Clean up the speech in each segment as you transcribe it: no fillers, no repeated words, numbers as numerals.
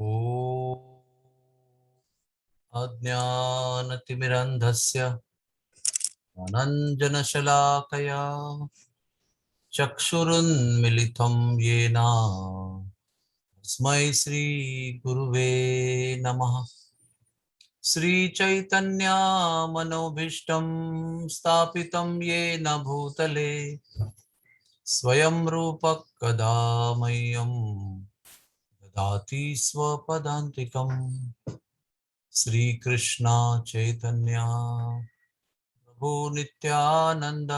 ॐ अज्ञानतिमिरन्धस्य अनञ्जनशलाकया चक्षुरुन्मिलितं येन तस्मै श्रीगुरुवे नमः। श्रीचैतन्यमनोभीष्टं स्थापितं येन भूतले स्वयं रूपः कदा मह्यं ददाति स्वपदान्तिकम्। श्रीकृष्ण चैतन्य प्रभु नित्यानंद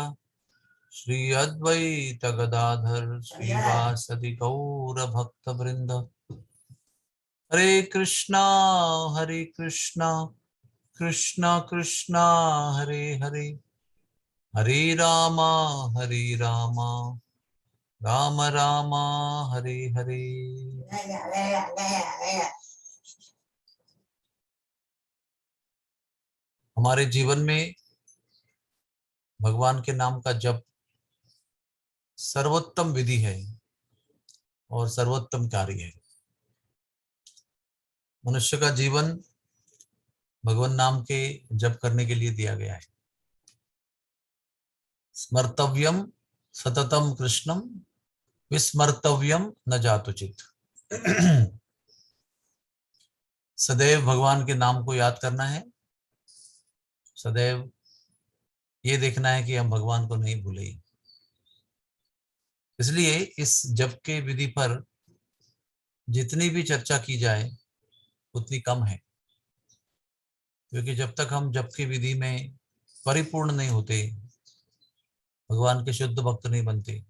श्री अद्वैत गदाधर श्रीवासदि गौर भक्त वृंद। हरे कृष्णा कृष्णा कृष्णा हरे हरे, हरे रामा राम राम हरे हरे। हमारे जीवन में भगवान के नाम का जप सर्वोत्तम विधि है और सर्वोत्तम कार्य है। मनुष्य का जीवन भगवान नाम के जप करने के लिए दिया गया है। स्मर्तव्यम सततम कृष्णम विस्मर्तव्यम न जातुचित। सदैव भगवान के नाम को याद करना है, सदैव ये देखना है कि हम भगवान को नहीं भूले। इसलिए इस जप के विधि पर जितनी भी चर्चा की जाए उतनी कम है, क्योंकि जब तक हम जप की विधि में परिपूर्ण नहीं होते, भगवान के शुद्ध भक्त नहीं बनते,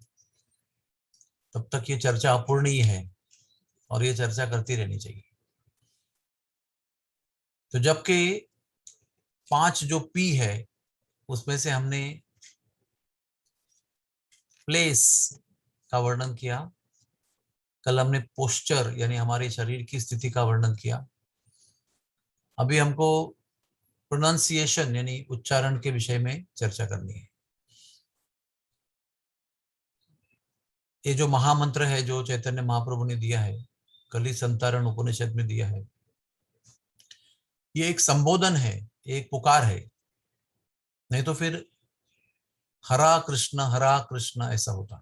तब तक ये चर्चा अपूर्णीय है और ये चर्चा करती रहनी चाहिए। तो जब के 5 जो पी है उसमें से हमने प्लेस का वर्णन किया, कल हमने पोस्चर यानी हमारे शरीर की स्थिति का वर्णन किया। अभी हमको प्रोनाउंसिएशन यानी उच्चारण के विषय में चर्चा करनी है। ये जो महामंत्र है जो चैतन्य महाप्रभु ने दिया है, कली संतारण उपनिषद में दिया है, ये एक संबोधन है, एक पुकार है। नहीं तो फिर हरा कृष्ण ऐसा होता।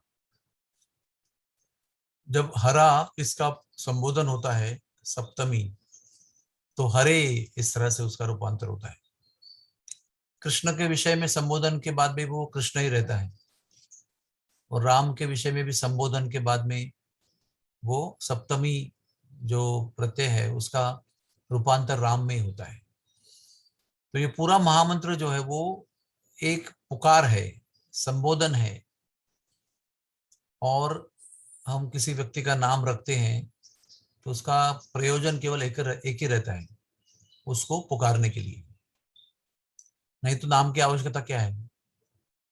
जब हरा इसका संबोधन होता है सप्तमी, तो हरे इस तरह से उसका रूपांतर होता है। कृष्ण के विषय में संबोधन के बाद भी वो कृष्ण ही रहता है, और राम के विषय में भी संबोधन के बाद में वो सप्तमी जो प्रत्यय है उसका रूपांतर राम में ही होता है। तो ये पूरा महामंत्र जो है वो एक पुकार है, संबोधन है। और हम किसी व्यक्ति का नाम रखते हैं तो उसका प्रयोजन केवल एक ही रहता है, उसको पुकारने के लिए। नहीं तो नाम की आवश्यकता क्या है?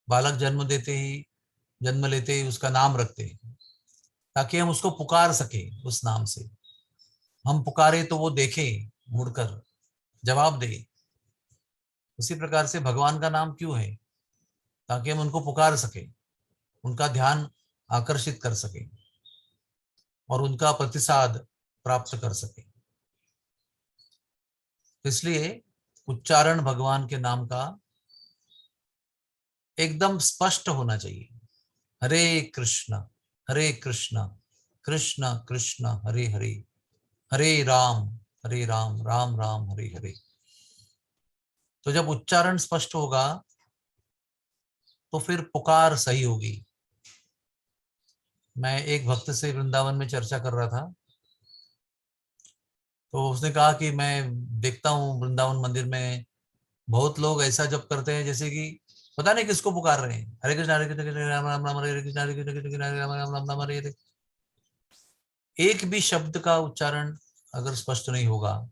बालक जन्म लेते ही उसका नाम रखते हैं ताकि हम उसको पुकार सके। उस नाम से हम पुकारे तो वो देखे, मुड़कर जवाब दे। उसी प्रकार से भगवान का नाम क्यों है? ताकि हम उनको पुकार सके, उनका ध्यान आकर्षित कर सके और उनका प्रतिसाद प्राप्त कर सके। इसलिए उच्चारण भगवान के नाम का एकदम स्पष्ट होना चाहिए। हरे कृष्ण कृष्ण कृष्ण हरे हरे, हरे राम राम राम हरे हरे। तो जब उच्चारण स्पष्ट होगा तो फिर पुकार सही होगी। मैं एक भक्त से वृंदावन में चर्चा कर रहा था, तो उसने कहा कि मैं देखता हूँ वृंदावन मंदिर में बहुत लोग ऐसा जप करते हैं जैसे कि पता नहीं किसको पुकार रहे हैं। हरे कृष्ण राम राम राम हरे कृष्ण हरे कृष्ण कृष्ण कृष्ण हरे राम राम राम राम हरे हरे। एक भी शब्द का उच्चारण अगर स्पष्ट नहीं होगा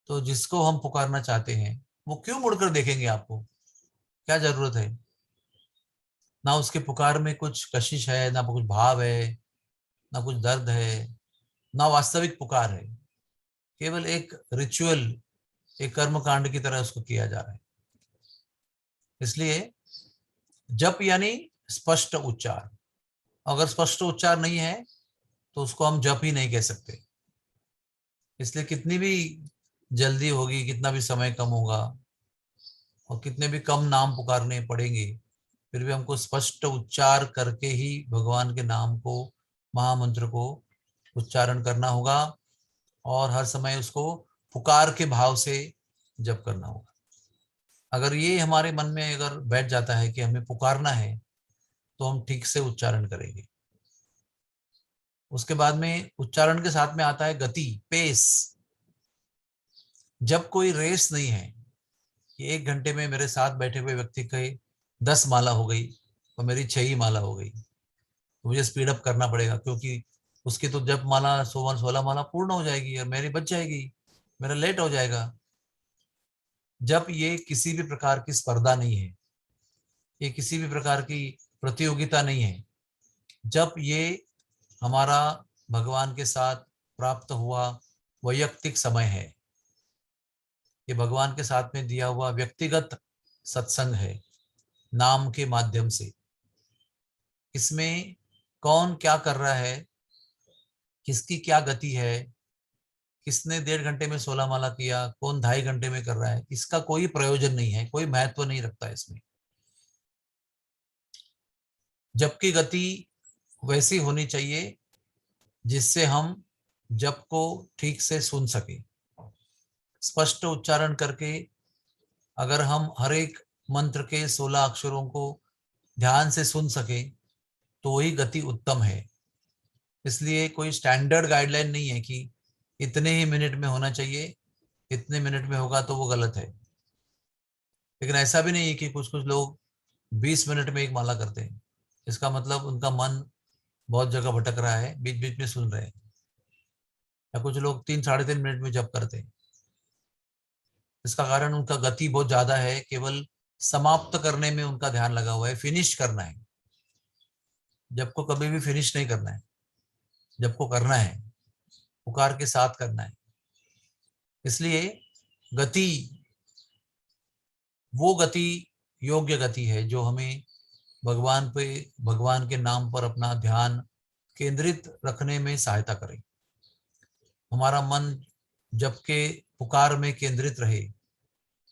तो जिसको हम पुकारना चाहते हैं वो क्यों मुड़कर देखेंगे आपको? क्या जरूरत है? ना उसके पुकार में कुछ कशिश है, ना कुछ भाव है, ना कुछ दर्द है, ना वास्तविक पुकार है। केवल एक रिचुअल, एक कर्म कांड की तरह उसको किया जा रहा है। इसलिए जप यानी स्पष्ट उच्चार। अगर स्पष्ट उच्चार नहीं है तो उसको हम जप ही नहीं कह सकते। इसलिए कितनी भी जल्दी होगी, कितना भी समय कम होगा और कितने भी कम नाम पुकारने पड़ेंगे, फिर भी हमको स्पष्ट उच्चार करके ही भगवान के नाम को, महामंत्र को उच्चारण करना होगा और हर समय उसको पुकार के भाव से जप करना होगा। अगर ये हमारे मन में अगर बैठ जाता है कि हमें पुकारना है, तो हम ठीक से उच्चारण करेंगे। उसके बाद में उच्चारण के साथ में आता है गति, पेस। जब कोई रेस नहीं है कि 1 घंटे में मेरे साथ बैठे हुए व्यक्ति के 10 माला हो गई और मेरी 6 ही माला हो गई, तो मुझे स्पीड अप करना पड़ेगा, क्योंकि उसकी तो जब माला 16 माला पूर्ण हो जाएगी और मेरी बच जाएगी, मेरा लेट हो जाएगा। जब ये किसी भी प्रकार की स्पर्धा नहीं है, ये किसी भी प्रकार की प्रतियोगिता नहीं है, जब ये हमारा भगवान के साथ प्राप्त हुआ वैयक्तिक समय है, ये भगवान के साथ में दिया हुआ व्यक्तिगत सत्संग है नाम के माध्यम से। इसमें कौन क्या कर रहा है, किसकी क्या गति है, किसने 1.5 घंटे में 16 माला किया, कौन 2.5 घंटे में कर रहा है, इसका कोई प्रयोजन नहीं है, कोई महत्व नहीं रखता है इसमें। जबकि गति वैसी होनी चाहिए जिससे हम जप को ठीक से सुन सके। स्पष्ट उच्चारण करके अगर हम हर एक मंत्र के 16 अक्षरों को ध्यान से सुन सके, तो वही गति उत्तम है। इसलिए कोई स्टैंडर्ड गाइडलाइन नहीं है कि इतने ही मिनट में होना चाहिए, इतने मिनट में होगा तो वो गलत है। लेकिन ऐसा भी नहीं है कि कुछ कुछ लोग 20 मिनट में एक माला करते हैं, इसका मतलब उनका मन बहुत जगह भटक रहा है, बीच बीच में सुन रहे हैं। या कुछ लोग 3-3.5 मिनट में जप करते हैं, इसका कारण उनका गति बहुत ज्यादा है, केवल समाप्त करने में उनका ध्यान लगा हुआ है, फिनिश करना है। जब को कभी भी फिनिश नहीं करना है, जब को करना है पुकार के साथ करना है। इसलिए गति, वो गति योग्य गति है जो हमें भगवान पे, भगवान के नाम पर अपना ध्यान केंद्रित रखने में सहायता करे। हमारा मन जब के पुकार में केंद्रित रहे,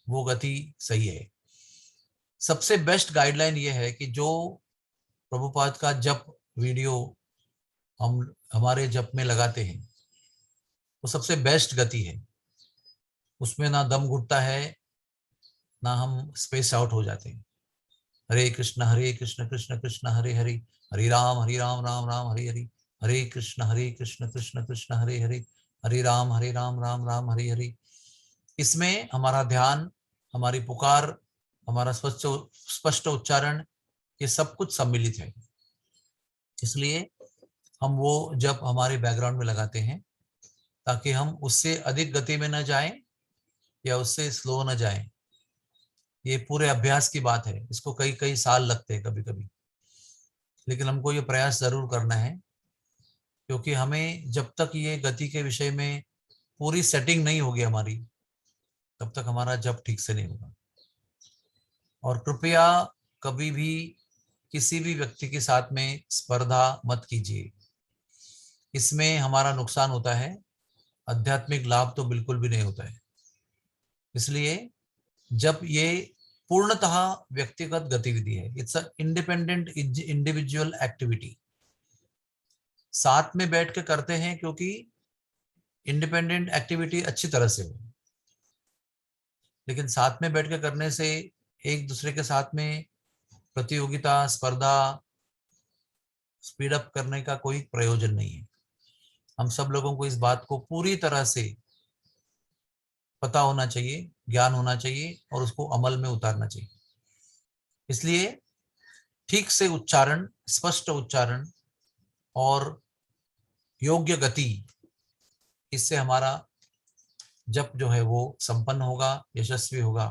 वो गति सही है। सबसे बेस्ट गाइडलाइन ये है कि जो प्रभुपाद का जप वीडियो हम हमारे जप में लगाते हैं, वो सबसे बेस्ट गति है। उसमें ना दम घुटता है, ना हम स्पेस आउट हो जाते हैं। हरे कृष्ण कृष्ण कृष्ण हरे हरे, हरे राम राम राम हरे हरे, हरे कृष्ण कृष्ण कृष्ण हरे हरे, हरे राम राम राम हरे हरे। इसमें हमारा ध्यान, हमारी पुकार, हमारा स्पष्ट उच्चारण, ये सब कुछ सम्मिलित है। इसलिए हम वो जब हमारे बैकग्राउंड में लगाते हैं, ताकि हम उससे अधिक गति में न जाएं या उससे स्लो न जाएं। ये पूरे अभ्यास की बात है, इसको कई कई साल लगते हैं कभी कभी, लेकिन हमको ये प्रयास जरूर करना है, क्योंकि हमें जब तक ये गति के विषय में पूरी सेटिंग नहीं होगी हमारी, तब तक हमारा जप ठीक से नहीं होगा। और कृपया कभी भी किसी भी व्यक्ति के साथ में स्पर्धा मत कीजिए, इसमें हमारा नुकसान होता है, आध्यात्मिक लाभ तो बिल्कुल भी नहीं होता है। इसलिए जब ये पूर्णतः व्यक्तिगत गतिविधि है, it's a independent individual activity. साथ में बैठ के करते हैं क्योंकि इंडिपेंडेंट एक्टिविटी अच्छी तरह से हो, लेकिन साथ में बैठ के करने से एक दूसरे के साथ में प्रतियोगिता, स्पर्धा, स्पीड अप करने का कोई प्रयोजन नहीं है। हम सब लोगों को इस बात को पूरी तरह से पता होना चाहिए, ज्ञान होना चाहिए और उसको अमल में उतारना चाहिए। इसलिए ठीक से उच्चारण, स्पष्ट उच्चारण और योग्य गति, इससे हमारा जप जो है वो संपन्न होगा, यशस्वी होगा।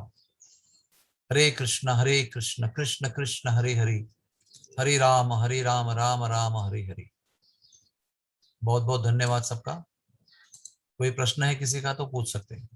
हरे कृष्ण कृष्ण कृष्ण हरे हरे, हरे राम राम राम हरे हरे। बहुत बहुत धन्यवाद सबका। कोई प्रश्न है किसी का तो पूछ सकते हैं।